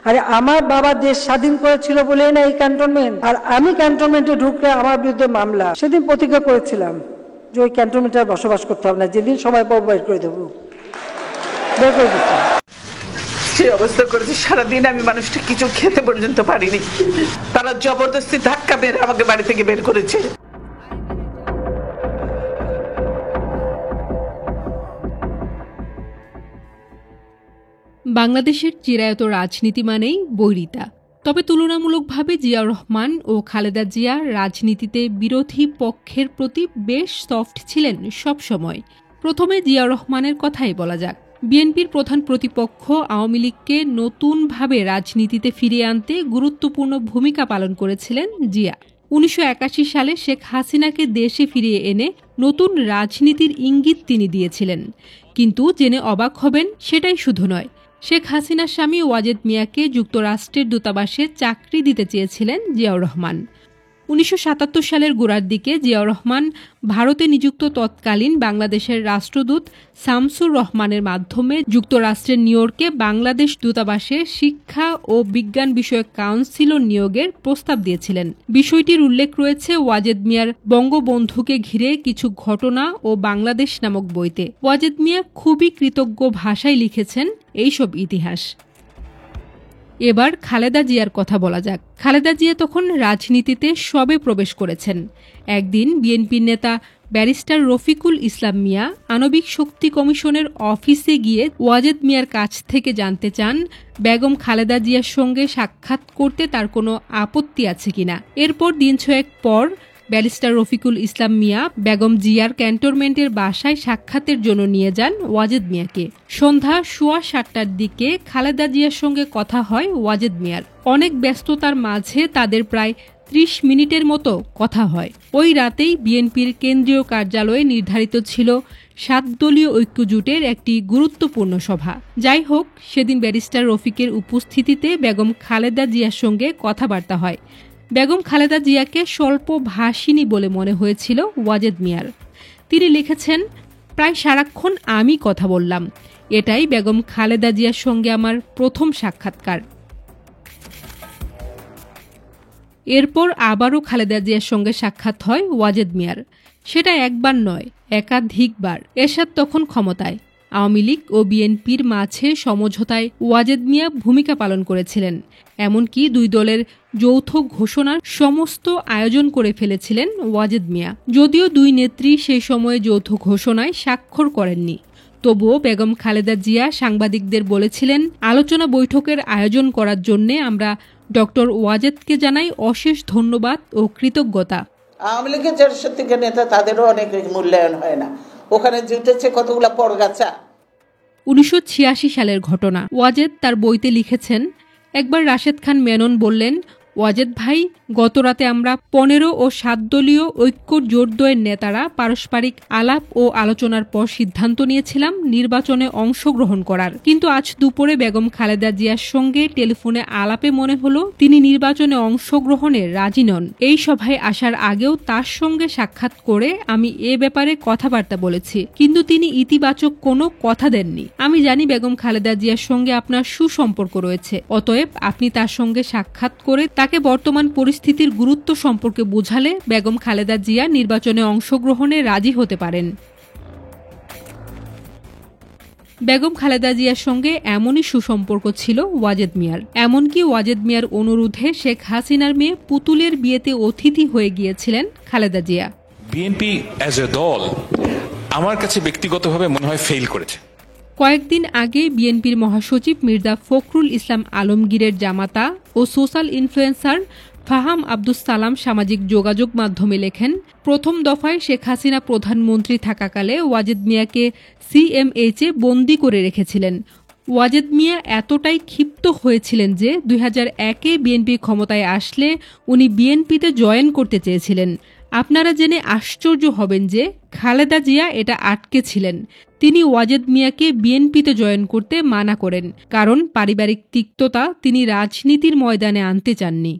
আরে আমার বাবা দেশ স্বাধীন করেছিল বলেই না এই ক্যান্টনমেন্ট, আর আমি ক্যান্টনমেন্টে ঢুকলে আমার বিরুদ্ধে মামলা। সেদিন প্রতিজ্ঞা করেছিলাম যে ওই ক্যান্টনমেন্টে বসবাস করতে হবে না, যেদিন সময় পাবো বের করে দেবো, বের করে দিচ্ছি। যে অবস্থা করেছে, সারাদিন আমি মানুষটা কিছু খেতে পর্যন্ত পারিনি। তারা জবরদস্তি ধাক্কা মেরে আমাকে বাড়ি থেকে বের করেছে। বাংলাদেশের চিরায়ত রাজনীতি মানেই বৈরিতা। তবে তুলনামূলকভাবে জিয়াউর রহমান ও খালেদা জিয়া রাজনীতিতে বিরোধী পক্ষের প্রতি বেশ সফট ছিলেন সবসময়। প্রথমে জিয়াউর রহমানের কথাই বলা যাক। বিএনপির প্রধান প্রতিপক্ষ আওয়ামী লীগকে নতুনভাবে রাজনীতিতে ফিরিয়ে আনতে গুরুত্বপূর্ণ ভূমিকা পালন করেছিলেন জিয়া। ১৯৮১ সালে শেখ হাসিনাকে দেশে ফিরিয়ে এনে নতুন রাজনীতির ইঙ্গিত তিনি দিয়েছিলেন। কিন্তু জেনে অবাক হবেন, সেটাই শুধু নয়, শেখ হাসিনার স্বামী ওয়াজেদ মিয়াকে যুক্তরাষ্ট্রের দূতাবাসে চাকরি দিতে চেয়েছিলেন জিয়াউর রহমান। ১৯৭৭ সালের গোড়ার দিকে জিয়াউর রহমান ভারতে নিযুক্ত তৎকালীন বাংলাদেশের রাষ্ট্রদূত শামসুর রহমানের মাধ্যমে যুক্তরাষ্ট্রের নিউ ইয়র্কে বাংলাদেশ দূতাবাসে শিক্ষা ও বিজ্ঞান বিষয়ক কাউন্সিলর নিয়োগের প্রস্তাব দিয়েছিলেন। বিষয়টির উল্লেখ রয়েছে ওয়াজেদ মিয়ার বঙ্গবন্ধুকে ঘিরে কিছু ঘটনা ও বাংলাদেশ নামক বইতে। ওয়াজেদ মিয়া খুবই কৃতজ্ঞ ভাষায় লিখেছেন এইসব ইতিহাস। এবার খালেদা জিয়ার কথা বলা যাক। খালেদা জিয়া তখন রাজনীতিতে সবে প্রবেশ করেছেন। একদিন বিএনপির নেতা ব্যারিস্টার রফিকুল ইসলাম মিয়া আণবিক শক্তি কমিশনের অফিসে গিয়ে ওয়াজেদ মিয়ার কাছ থেকে জানতে চান বেগম খালেদা জিয়ার সঙ্গে সাক্ষাৎ করতে তার কোনো আপত্তি আছে কিনা। এরপর দিন ছয়েক পর ব্যারিস্টার রফিকুল ইসলাম মিয়া বেগম জিয়ার ক্যান্টনমেন্টের বাসায় সাক্ষাতের জন্য নিয়ে যান ওয়াজেদ মিয়াকে। সন্ধ্যা 7:15টার দিকে খালেদা জিয়ার সঙ্গে কথা হয় ওয়াজেদ মিয়ার। অনেক ব্যস্ততার মাঝে তাদের প্রায় 30 মিনিটের মতো কথা হয়। ওই রাতেই বিএনপির কেন্দ্রীয় কার্যালয়ে নির্ধারিত ছিল 7 দলীয় ঐক্যজোটের একটি গুরুত্বপূর্ণ সভা। যাই হোক, সেদিন ব্যারিস্টার রফিকের উপস্থিতিতে বেগম খালেদা জিয়ার সঙ্গে কথাবার্তা হয়। বেগম খালেদা জিয়াকে স্বল্প ভাষিণী বলে মনে হয়েছিল ওয়াজেদ মিয়ার। তিনি লিখেছেন, প্রায় সারাক্ষণ আমি কথা বললাম। এটাই বেগম খালেদা জিয়ার সঙ্গে আমার প্রথম সাক্ষাৎকার। এরপর আবারও খালেদা জিয়ার সঙ্গে সাক্ষাৎ হয় ওয়াজেদ মিয়ার। সেটা একবার নয়, একাধিকবার। এরশাদ তখন ক্ষমতায়। আওয়ামী লীগ ও বিএনপির মাঝে সমঝোতায় ওয়াজেদ মিয়া ভূমিকা পালন করেছিলেন। এমনকি দুই দলের যৌথ ঘোষণার সমস্ত আয়োজন করে ফেলেছিলেন ওয়াজেদ মিয়া। যদিও দুই নেত্রী সেই সময়ে যৌথ ঘোষণায় স্বাক্ষর করেননি, তবুও বেগম খালেদা জিয়া সাংবাদিকদের বলেছিলেন, আলোচনা বৈঠকের আয়োজন করার জন্য আমরা ডক্টর ওয়াজেদকে জানাই অশেষ ধন্যবাদ ও কৃতজ্ঞতা। আওয়ামী লীগের যারা সত্যিকার নেতা তাদেরও অনেক মূল্যায়ন হয় না, ওখানে জুটেছে কতগুলা পরগাছা। ১৯৮৬ সালের ঘটনা। ওয়াজেদ তার বইতে লিখেছেন, একবার রাশেদ খান মেনন বললেন, ওয়াজেদ ভাই, গতরাতে আমরা 15 ও 7 দলীয় ঐক্য জোটদ্বয়ের নেতারা পারস্পরিক আলাপ ও আলোচনার পর সিদ্ধান্ত নিয়েছিলাম নির্বাচনে অংশগ্রহণ করার। কিন্তু আজ দুপুরে বেগম খালেদা জিয়ার সঙ্গে টেলিফোনে আলাপে মনে হলো তিনি নির্বাচনে অংশগ্রহণে রাজি নন। এই সভায় আসার আগেও তার সঙ্গে সাক্ষাৎ করে আমি এ ব্যাপারে কথাবার্তা বলেছি, কিন্তু তিনি ইতিবাচক কোনো কথা দেননি। আমি জানি বেগম খালেদা জিয়ার সঙ্গে আপনার সুসম্পর্ক রয়েছে, অতএব আপনি তার সঙ্গে সাক্ষাৎ করে তাকে বর্তমান পরিস্থিতির গুরুত্ব সম্পর্কে বোঝালে বেগম খালেদা জিয়া নির্বাচনে অংশগ্রহণে রাজি হতে পারেন। বেগম খালেদা জিয়ার সঙ্গে এমনই সুসম্পর্ক ছিল ওয়াজেদ মিয়ার। এমনকি ওয়াজেদ মিয়ার অনুরোধে শেখ হাসিনার মেয়ে পুতুলের বিয়েতে অতিথি হয়ে গিয়েছিলেন Khaleda Zia. BNP as a দল আমার কাছে ব্যক্তিগতভাবে মনে হয় ফেল করেছে। কয়েকদিন আগে বিএনপির মহাসচিব মির্জা ফখরুল ইসলাম আলমগীরের জামাতা ও সোশ্যাল ইনফ্লুয়েন্সার ফাহাম আব্দুস সালাম সামাজিক যোগাযোগ মাধ্যমে লেখেন, প্রথম দফায় শেখ হাসিনা প্রধানমন্ত্রী থাকাকালে ওয়াজেদ মিয়াকে সিএমএইচে বন্দী করে রেখেছিলেন। ওয়াজেদ মিয়া এতটাই ক্ষিপ্ত হয়েছিলেন যে 2001-এ বিএনপি ক্ষমতায় আসলে উনি বিএনপিতে জয়েন করতে চেয়েছিলেন। আপনারা জেনে আশ্চর্য হবেন যে খালেদা জিয়া এটা আটকে ছিলেন। তিনি ওয়াজেদ মিয়াকে বিএনপিতে জয়েন করতে মানা করেন, কারণ পারিবারিক তিক্ততা তিনি রাজনীতির ময়দানে আনতে চাননি।